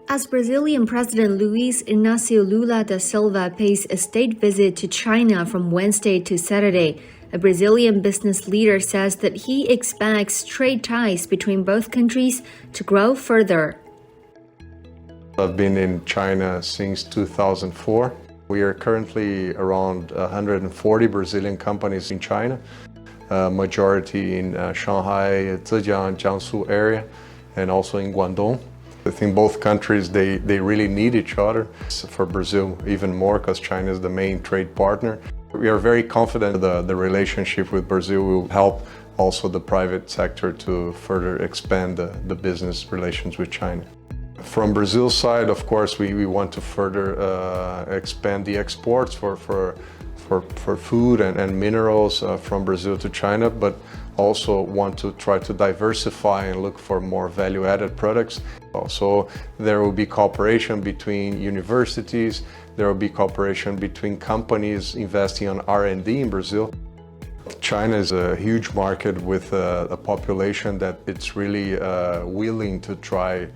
As Brazilian President Luiz Inácio Lula da Silva pays a state visit to China from Wednesday to Saturday, a Brazilian business leader says that he expects trade ties between both countries to grow further. I've been in China since 2004. We are currently around 140 Brazilian companies in China, majority in Shanghai, Zhejiang, Jiangsu area, and also in Guangdong. I think both countries, they really need each other. For Brazil, even more, because China is the main trade partner. We are very confident the relationship with Brazil will help also the private sector to further expand the business relations with China. From Brazil's side, of course, we want to further expand the exports for food and minerals from Brazil to China, but also want to try to diversify and look for more value-added products. So there will be cooperation between universities, there will be cooperation between companies investing on R&D in Brazil. China is a huge market with a population that it's really willing to try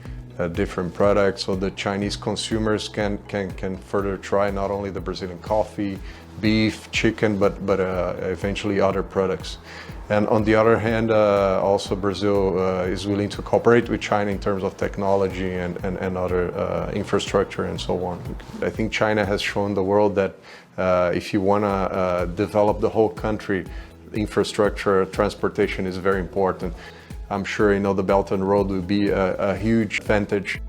different products, so the Chinese consumers can further try not only the Brazilian coffee, beef, chicken, but eventually other products. And on the other hand, also Brazil is willing to cooperate with China in terms of technology and other infrastructure and so on. I think China has shown the world that if you want to develop the whole country, infrastructure, transportation is very important. I'm sure the Belt and Road will be a huge advantage.